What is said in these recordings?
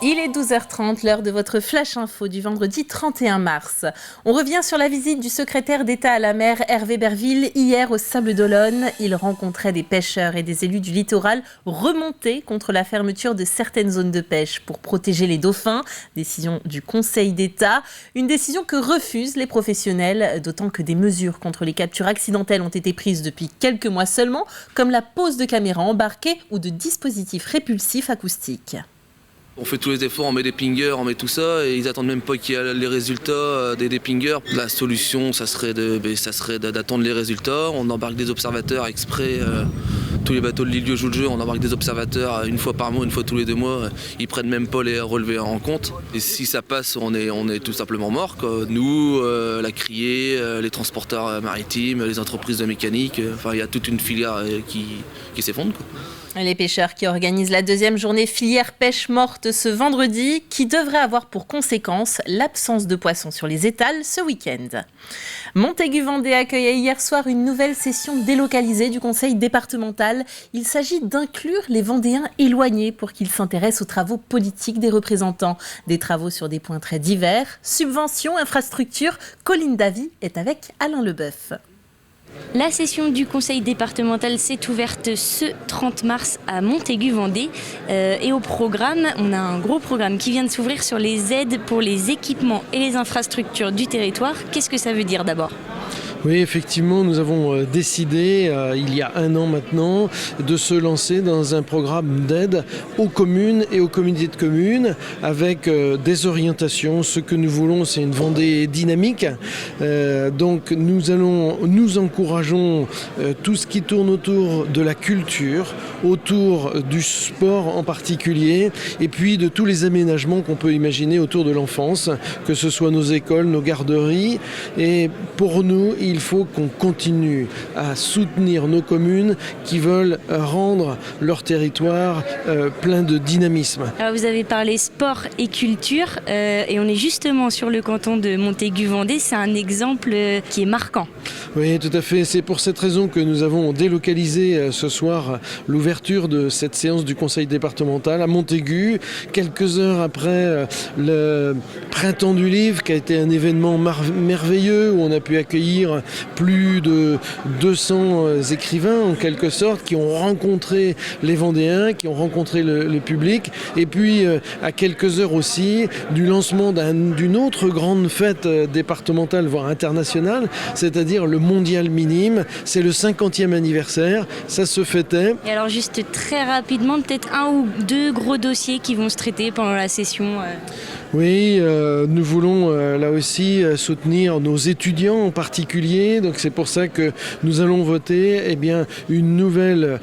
Il est 12h30, l'heure de votre Flash Info du vendredi 31 mars. On revient sur la visite du secrétaire d'État à la mer Hervé Berville hier au Sables-d'Olonne. Il rencontrait des pêcheurs et des élus du littoral remontés contre la fermeture de certaines zones de pêche pour protéger les dauphins. Décision du Conseil d'État. Une décision que refusent les professionnels, d'autant que des mesures contre les captures accidentelles ont été prises depuis quelques mois seulement, comme la pose de caméras embarquées ou de dispositifs répulsifs acoustiques. On fait tous les efforts, on met des pingers, on met tout ça et ils attendent même pas qu'il y ait les résultats des pingers. La solution, ça serait d'attendre les résultats. On embarque des observateurs exprès. Tous les bateaux de l'île jouent le jeu, on embarque des observateurs une fois par mois, une fois tous les 2 mois. Ils prennent même pas les relevés en compte. Et si ça passe, on est tout simplement morts, quoi. Nous, la criée, les transporteurs maritimes, les entreprises de mécanique. Il y a toute une filière qui s'effondre, quoi. Les pêcheurs qui organisent la deuxième journée filière pêche morte ce vendredi, qui devrait avoir pour conséquence l'absence de poissons sur les étals ce week-end. Montaigu-Vendée accueillait hier soir une nouvelle session délocalisée du conseil départemental. Il s'agit d'inclure les Vendéens éloignés pour qu'ils s'intéressent aux travaux politiques des représentants. Des travaux sur des points très divers, subventions, infrastructures. Colline Davy est avec Alain Leboeuf. La session du conseil départemental s'est ouverte ce 30 mars à Montaigu-Vendée. Et au programme, on a un gros programme qui vient de s'ouvrir sur les aides pour les équipements et les infrastructures du territoire. Qu'est-ce que ça veut dire d'abord ? Oui, effectivement, nous avons décidé, il y a 1 an maintenant, de se lancer dans un programme d'aide aux communes et aux communautés de communes avec des orientations. Ce que nous voulons, c'est une Vendée dynamique. Donc nous encourageons tout ce qui tourne autour de la culture, autour du sport en particulier, et puis de tous les aménagements qu'on peut imaginer autour de l'enfance, que ce soit nos écoles, nos garderies. Et pour nous, il faut qu'on continue à soutenir nos communes qui veulent rendre leur territoire plein de dynamisme. Alors vous avez parlé sport et culture et on est justement sur le canton de Montaigu-Vendée. C'est un exemple qui est marquant. Oui, tout à fait. C'est pour cette raison que nous avons délocalisé ce soir l'ouverture de cette séance du conseil départemental à Montaigu, quelques heures après le Printemps du Livre, qui a été un événement merveilleux où on a pu accueillir plus de 200 écrivains en quelque sorte qui ont rencontré les Vendéens, qui ont rencontré le public, et puis à quelques heures aussi du lancement d'une autre grande fête départementale voire internationale, c'est-à-dire le Mondial Minime. C'est le 50e anniversaire, ça se fêtait. Et alors juste très rapidement, peut-être 1 ou 2 gros dossiers qui vont se traiter pendant la session. Oui, nous voulons là aussi soutenir nos étudiants en particulier. Donc c'est pour ça que nous allons voter une nouvelle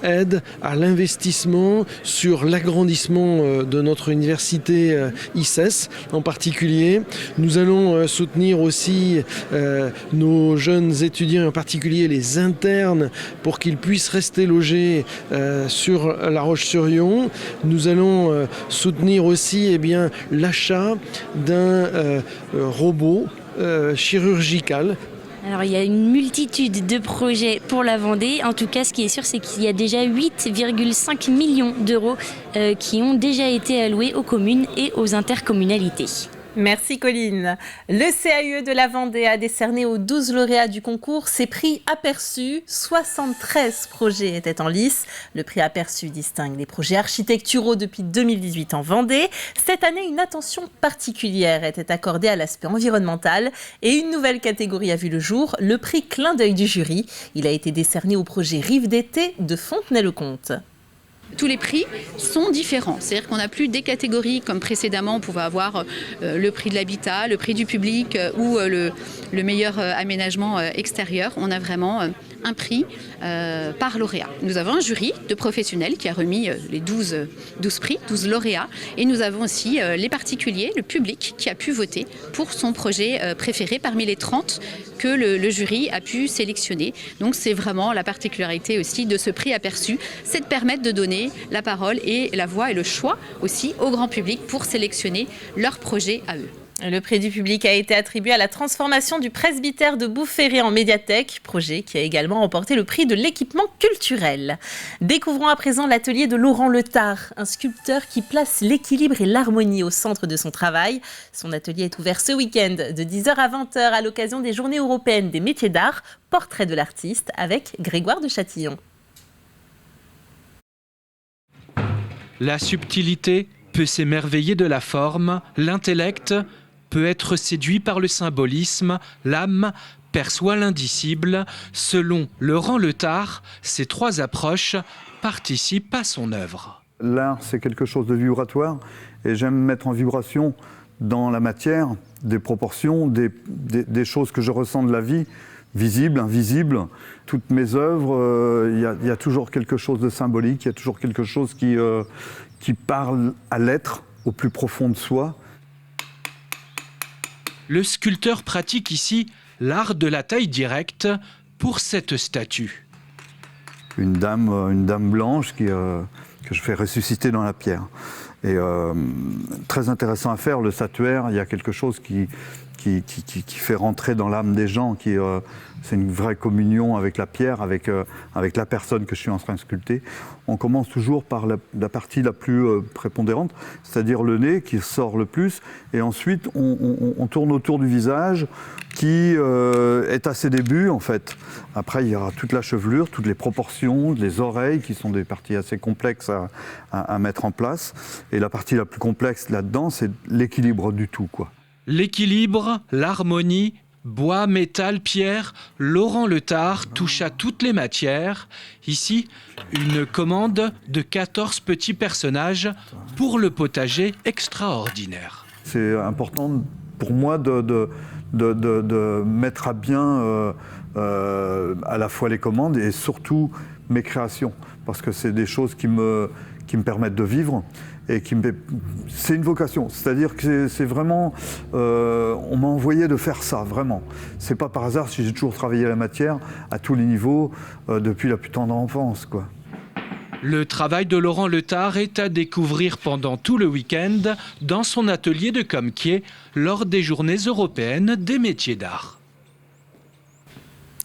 aide à l'investissement sur l'agrandissement de notre université ICES en particulier. Nous allons soutenir aussi nos jeunes étudiants, en particulier les internes, pour qu'ils puissent rester logés sur La Roche-sur-Yon. Nous allons soutenir aussi l'achat d'un robot chirurgical. Alors il y a une multitude de projets pour la Vendée. En tout cas, ce qui est sûr, c'est qu'il y a déjà 8,5 millions d'euros qui ont déjà été alloués aux communes et aux intercommunalités. Merci Colline. Le CAUE de la Vendée a décerné aux 12 lauréats du concours ses prix aperçus. 73 projets étaient en lice. Le prix aperçu distingue des projets architecturaux depuis 2018 en Vendée. Cette année, une attention particulière était accordée à l'aspect environnemental et une nouvelle catégorie a vu le jour, le prix Clin d'œil du jury. Il a été décerné au projet Rive d'été de Fontenay-le-Comte. Tous les prix sont différents, c'est-à-dire qu'on n'a plus des catégories comme précédemment, on pouvait avoir le prix de l'habitat, le prix du public ou le meilleur aménagement extérieur. On a vraiment un prix par lauréat. Nous avons un jury de professionnels qui a remis les 12 prix, 12 lauréats, et nous avons aussi les particuliers, le public qui a pu voter pour son projet préféré parmi les 30 que le jury a pu sélectionner. Donc c'est vraiment la particularité aussi de ce prix aperçu, c'est de permettre de donner la parole et la voix et le choix aussi au grand public pour sélectionner leur projet à eux. Le prix du public a été attribué à la transformation du presbytère de Boufféré en médiathèque, projet qui a également remporté le prix de l'équipement culturel. Découvrons à présent l'atelier de Laurent Letard, un sculpteur qui place l'équilibre et l'harmonie au centre de son travail. Son atelier est ouvert ce week-end de 10h à 20h à l'occasion des Journées européennes des métiers d'art. Portrait de l'artiste avec Grégoire de Châtillon. La subtilité peut s'émerveiller de la forme, l'intellect peut être séduit par le symbolisme, l'âme perçoit l'indicible. Selon Laurent Letard, ces trois approches participent à son œuvre. L'art, c'est quelque chose de vibratoire et j'aime mettre en vibration dans la matière des proportions, des choses que je ressens de la vie, visibles, invisibles. Toutes mes œuvres, il y a toujours quelque chose de symbolique, il y a toujours quelque chose qui parle à l'être, au plus profond de soi. Le sculpteur pratique ici l'art de la taille directe pour cette statue. Une dame blanche que je fais ressusciter dans la pierre. Et très intéressant à faire, le statuaire, il y a quelque chose qui fait rentrer dans l'âme des gens, c'est une vraie communion avec la pierre, avec la personne que je suis en train de sculpter. On commence toujours par la partie la plus prépondérante, c'est-à-dire le nez qui sort le plus, et ensuite on tourne autour du visage qui est à ses débuts en fait. Après il y aura toute la chevelure, toutes les proportions, les oreilles qui sont des parties assez complexes à mettre en place. Et la partie la plus complexe là-dedans, c'est l'équilibre du tout, quoi. L'équilibre, l'harmonie, bois, métal, pierre, Laurent Letard touche à toutes les matières. Ici, une commande de 14 petits personnages pour le potager extraordinaire. C'est important pour moi de mettre à bien à la fois les commandes et surtout mes créations, parce que c'est des choses qui me permettent de vivre. Et c'est une vocation, c'est-à-dire que c'est vraiment, on m'a envoyé de faire ça, vraiment. C'est pas par hasard si j'ai toujours travaillé la matière à tous les niveaux depuis la plus tendre enfance, quoi. Le travail de Laurent Letard est à découvrir pendant tout le week-end dans son atelier de Comquier lors des Journées européennes des métiers d'art.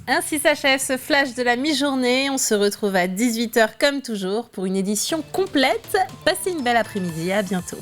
Ainsi s'achève ce flash de la mi-journée. On se retrouve à 18h comme toujours pour une édition complète. Passez une belle après-midi, à bientôt.